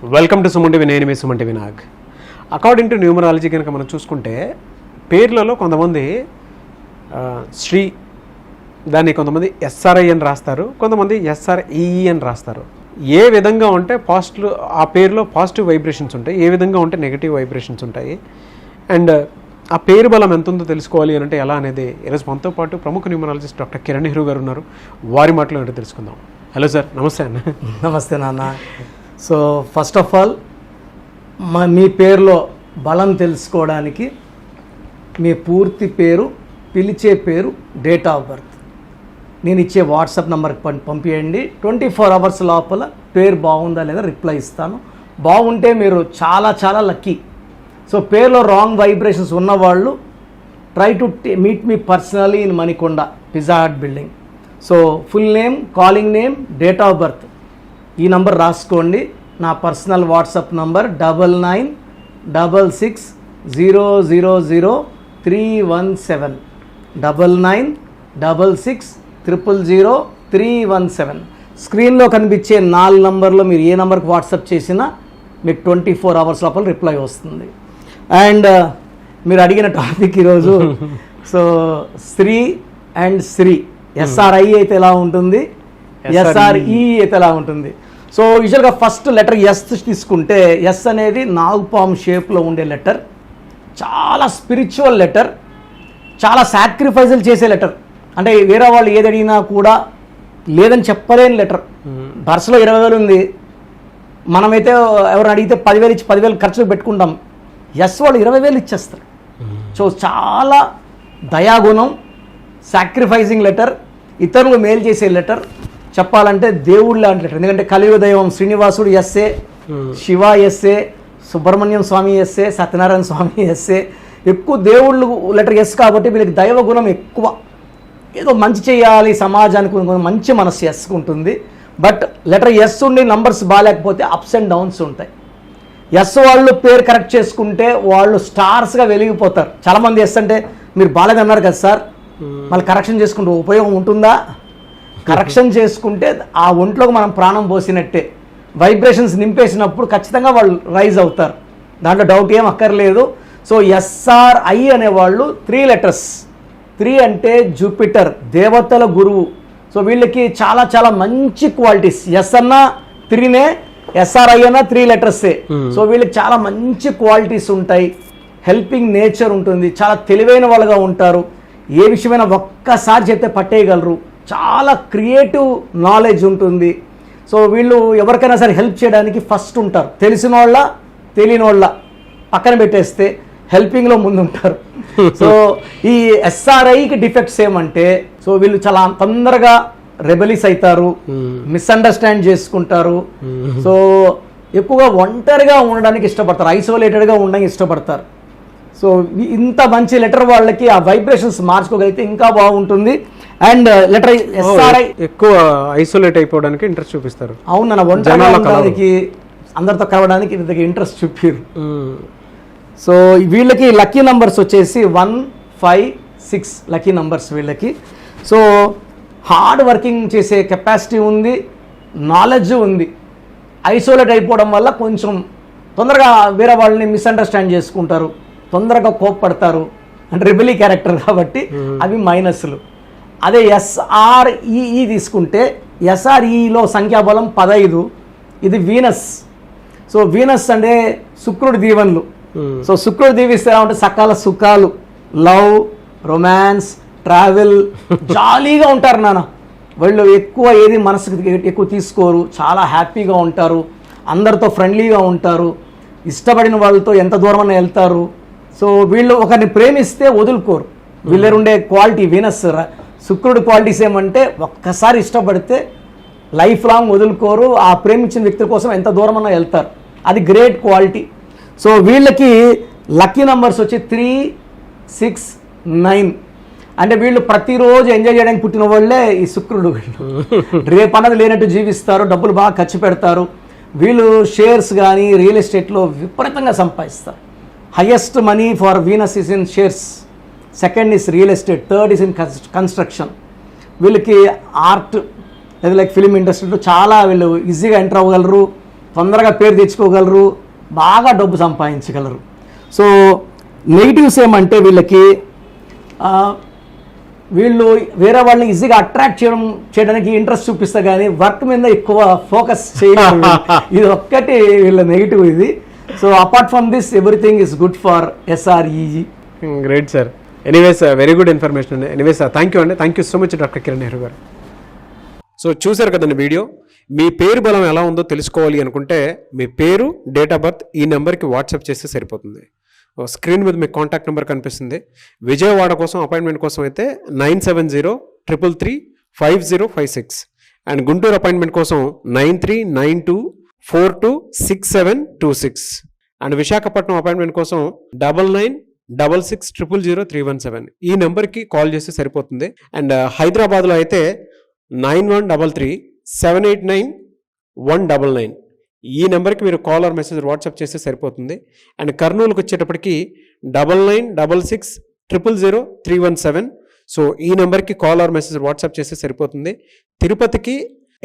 Welcome to Suman TV. నేను మీ Suman TV Nag. According to numerology కనుక మనం చూసుకుంటే పేర్లలో కొంతమంది శ్రీ దాన్ని కొంతమంది ఎస్ఆర్ఐ అని రాస్తారు, కొంతమంది ఎస్ఆర్ఈఈ అని రాస్తారు. ఏ విధంగా ఉంటే పాజిటివ్ ఆ పేరులో పాజిటివ్ వైబ్రేషన్స్ ఉంటాయి, ఏ విధంగా ఉంటే నెగిటివ్ వైబ్రేషన్స్ ఉంటాయి, అండ్ ఆ పేరు బలం ఎంత ఉందో తెలుసుకోవాలి అని అంటే ఎలా అనేది ఈరోజు మనతో పాటు ప్రముఖ న్యూమరాలజిస్ట్ డాక్టర్ కిరణ్ నెహ్రూ గారు ఉన్నారు. వారి మాటలో ఏంటో తెలుసుకుందాం. హలో సార్, నమస్తే అన్న. నమస్తే నాన్న. సో ఫస్ట్ ఆఫ్ ఆల్ మీ పేరులో బలం తెలుసుకోవడానికి మీ పూర్తి పేరు, పిలిచే పేరు, డేట్ ఆఫ్ బర్త్ నేను ఇచ్చే వాట్సాప్ నెంబర్కి పంపించండి. 24 అవర్స్ లోపల పేరు బాగుందా లేదా రిప్లై ఇస్తాను. బాగుంటే మీరు చాలా చాలా లక్కీ. సో పేరులో రాంగ్ వైబ్రేషన్స్ ఉన్నవాళ్ళు try to meet me personally in Manikonda Pizza Hut building. So full name, calling name, date of birth ఈ నంబర్ రాసుకోండి. నా పర్సనల్ వాట్సాప్ నంబర్ 9966000317 9966000317. స్క్రీన్లో కనిపించే 4 నంబర్లో మీరు ఏ నంబర్కి వాట్సాప్ చేసినా మీకు 24 అవర్స్ లోపల రిప్లై వస్తుంది. అండ్ మీరు అడిగిన టాపిక్ ఈరోజు so Sri and Sree, SRI అయితే ఎలా ఉంటుంది, ఎస్ఆర్ఈ అయితే ఎలా ఉంటుంది. సో యూజువల్గా ఫస్ట్ లెటర్ ఎస్ తీసుకుంటే, ఎస్ అనేది నాగుపాము షేప్లో ఉండే లెటర్, చాలా స్పిరిచువల్ లెటర్, చాలా సాక్రిఫైజులు చేసే లెటర్. అంటే వేరే వాళ్ళు ఏది అడిగినా కూడా లేదని చెప్పలేని లెటర్. బర్స్లో 20,000 ఉంది, మనమైతే ఎవరిని అడిగితే 10,000 ఇచ్చి 10,000 ఖర్చులు పెట్టుకుంటాం. ఎస్ వాళ్ళు 20,000 ఇచ్చేస్తారు. సో చాలా దయాగుణం, సాక్రిఫైజింగ్ లెటర్, ఇతరులు మేలు చేసే లెటర్, చెప్పాలంటే దేవుడు లాంటి లెటర్. ఎందుకంటే కలియుగ దైవం శ్రీనివాసుడు ఎస్ఏ, శివ ఎస్ఏ, సుబ్రహ్మణ్యం స్వామి ఎస్ఏ, సత్యనారాయణ స్వామి ఎస్ఏ, ఎక్కువ దేవుళ్ళు లెటర్ ఎస్ కాబట్టి వీళ్ళకి దైవ గుణం ఎక్కువ. ఏదో మంచి చేయాలి సమాజానికి, మంచి మనస్సు ఎస్కు ఉంటుంది. బట్ లెటర్ ఎస్ ఉండి నంబర్స్ బాగాలేకపోతే అప్స్ అండ్ డౌన్స్ ఉంటాయి. ఎస్ వాళ్ళు పేరు కరెక్ట్ చేసుకుంటే వాళ్ళు స్టార్స్గా వెలిగిపోతారు. చాలామంది ఎస్ అంటే మీరు బాగాలేదన్నారు కదా సార్, మళ్ళీ కరెక్షన్ చేసుకుంటే ఉపయోగం ఉంటుందా? కరెక్షన్ చేసుకుంటే ఆ ఒంట్లోకి మనం ప్రాణం పోసినట్టే. వైబ్రేషన్స్ నింపేసినప్పుడు ఖచ్చితంగా వాళ్ళు రైజ్ అవుతారు, దాంట్లో డౌట్ ఏం అక్కర్లేదు. సో ఎస్ఆర్ఐ అనేవాళ్ళు 3 లెటర్స్. 3 అంటే జూపిటర్, దేవతల గురువు. సో వీళ్ళకి చాలా చాలా మంచి క్వాలిటీస్. ఎస్ అన్న 3నే, ఎస్ఆర్ఐ అన్న 3 లెటర్సే. సో వీళ్ళకి చాలా మంచి క్వాలిటీస్ ఉంటాయి. హెల్పింగ్ నేచర్ ఉంటుంది, చాలా తెలివైన వాళ్ళుగా ఉంటారు, ఏ విషయమైనా ఒక్కసారి చెప్తే పట్టేయగలరు, చాలా క్రియేటివ్ నాలెడ్జ్ ఉంటుంది. సో వీళ్ళు ఎవరికైనా సరే హెల్ప్ చేయడానికి ఫస్ట్ ఉంటారు. తెలిసిన వాళ్ళ తెలియని వాళ్ళ పక్కన పెట్టేస్తే హెల్పింగ్లో ముందుంటారు. సో ఈ ఎస్ఆర్ఐకి డిఫెక్ట్స్ ఏమంటే, సో వీళ్ళు చాలా తొందరగా రెబెలిస్ అవుతారు, మిస్అండర్స్టాండ్ చేసుకుంటారు. సో ఎక్కువగా ఒంటరిగా ఉండడానికి ఇష్టపడతారు, ఐసోలేటెడ్గా ఉండడానికి ఇష్టపడతారు. సో ఇంత మంచి లెటర్ వాళ్ళకి ఆ వైబ్రేషన్స్ మార్చుకోగలిగితే ఇంకా బాగుంటుంది. అండ్ లెటర్ ఎస్ఆర్ఐ ఎక్కువ ఐసోలేట్ అయిపోవడానికి ఇంట్రెస్ట్ చూపిస్తారు. అవునన్న, ఒంటరిగా ఉండడానికి, అందరితో కలవడానికి ఇంతకి ఇంట్రెస్ట్ చూపారు. సో వీళ్ళకి లక్కీ నంబర్స్ వచ్చేసి 1, 5, 6 లక్కీ నంబర్స్ వీళ్ళకి. సో హార్డ్ వర్కింగ్ చేసే కెపాసిటీ ఉంది, నాలెడ్జ్ ఉంది. ఐసోలేట్ అయిపోవడం వల్ల కొంచెం తొందరగా వేరే వాళ్ళని మిస్అండర్స్టాండ్ చేసుకుంటారు, తొందరగా కోప్పడతారు, అంటే రెబెలీ క్యారెక్టర్ కాబట్టి అవి మైనస్లు. అదే ఎస్ఆర్ఈఈ తీసుకుంటే, ఎస్ఆర్ఈలో సంఖ్యాబలం 15, ఇది వీనస్. సో వీనస్ అంటే శుక్రుడి దీవెనలు. సో శుక్రుడు దీవిస్తే అంటే సకాల సుఖాలు, లవ్, రొమాన్స్, ట్రావెల్, జాలీగా ఉంటారు నాన్న. వాళ్ళు ఎక్కువ ఏది మనసుకు ఎక్కువ తీసుకోరు, చాలా హ్యాపీగా ఉంటారు, అందరితో ఫ్రెండ్లీగా ఉంటారు, ఇష్టపడిన వాళ్ళతో ఎంత దూరమైనా వెళ్తారు. సో వీళ్ళు ఒకరిని ప్రేమిస్తే వదులుకోరు. వీళ్ళరుండే క్వాలిటీ వీనస్. శుక్రుడి క్వాలిటీస్ ఏమంటే ఒక్కసారి ఇష్టపడితే లైఫ్ లాంగ్ వదులుకోరు, ఆ ప్రేమించిన వ్యక్తుల కోసం ఎంత దూరమైనా వెళ్తారు. అది గ్రేట్ క్వాలిటీ. సో వీళ్ళకి లక్కీ నంబర్స్ వచ్చి 3, 6, 9. అంటే వీళ్ళు ప్రతిరోజు ఎంజాయ్ చేయడానికి పుట్టిన వాళ్ళే ఈ శుక్రుడు. వీళ్ళు రేపు అన్నది లేనట్టు జీవిస్తారు, డబ్బులు బాగా ఖర్చు పెడతారు. వీళ్ళు షేర్స్ కానీ రియల్ ఎస్టేట్లో విపరీతంగా సంపాదిస్తారు. Highest money for Venus is in shares, second is real estate, third is in construction. వీళ్ళకి ఆర్ట్ లేదా లైక్ ఫిలిం ఇండస్ట్రీలో చాలా వీళ్ళు ఈజీగా ఎంటర్ అవ్వగలరు. తొందరగా పేరు తెచ్చుకోగలరు, బాగా డబ్బు సంపాదించగలరు. సో నెగిటివ్స్ ఏమంటే వీళ్ళు వేరే వాళ్ళని ఈజీగా అట్రాక్ట్ చేయడానికి ఇంట్రెస్ట్ చూపిస్తా కానీ వర్క్ మీద ఎక్కువ ఫోకస్ చేయడం ఇది ఒక్కటి వీళ్ళ నెగిటివ్ ఇది. So apart from this everything is good for SREG. Great sir. Anyways very good information అండి. ఎనీవేస్ థ్యాంక్ యూ అండి. Thank you so much doctor Kiran Nehru గారు. సో చూసారు కదండి వీడియో. మీ పేరు బలం ఎలా ఉందో తెలుసుకోవాలి అనుకుంటే మీ పేరు, డేట్ ఆఫ్ బర్త్ ఈ నెంబర్కి వాట్సాప్ చేస్తే సరిపోతుంది. స్క్రీన్ మీద మీకు కాంటాక్ట్ నెంబర్ కనిపిస్తుంది. విజయవాడ కోసం అపాయింట్మెంట్ కోసం అయితే 9703335056 అండ్ గుంటూరు అపాయింట్మెంట్ కోసం 9392426726 అండ్ విశాఖపట్నం అపాయింట్మెంట్ కోసం 9966000317 ఈ నెంబర్కి కాల్ చేస్తే సరిపోతుంది. అండ్ హైదరాబాద్లో అయితే 9133789199 ఈ నెంబర్కి మీరు కాల్ ఆర్ మెసేజ్ వాట్సాప్ చేస్తే సరిపోతుంది. అండ్ కర్నూలుకి వచ్చేటప్పటికి 9966000317 సో ఈ నెంబర్కి కాల్ ఆర్ మెసేజ్ వాట్సాప్ చేస్తే సరిపోతుంది. తిరుపతికి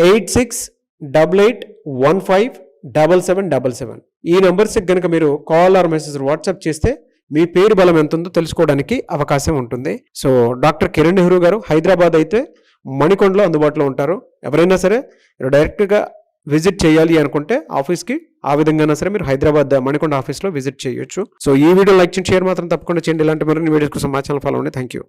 8688157777 ఈ నెంబర్స్కి కనుక మీరు కాల్ ఆర్ మెసేజ్ వాట్సాప్ చేస్తే మీ పేరు బలం ఎంత ఉందో తెలుసుకోవడానికి అవకాశం ఉంటుంది. సో డాక్టర్ కిరణ్ నెహ్రూ గారు హైదరాబాద్ అయితే మణికొండలో అందుబాటులో ఉంటారు. ఎవరైనా సరే డైరెక్ట్గా విజిట్ చేయాలి అనుకుంటే ఆఫీస్కి ఆ విధంగా సరే మీరు హైదరాబాద్ మణికొండ ఆఫీస్లో విజిట్ చేయొచ్చు. సో ఈ వీడియో లైక్ చేయండి, షేర్ మాత్రం తప్పకుండా చేయండి. ఇలాంటి మరిన్ని వీడియోస్ కోసం మా ఛానల్ ఫాలో అవ్వండి. Thank you.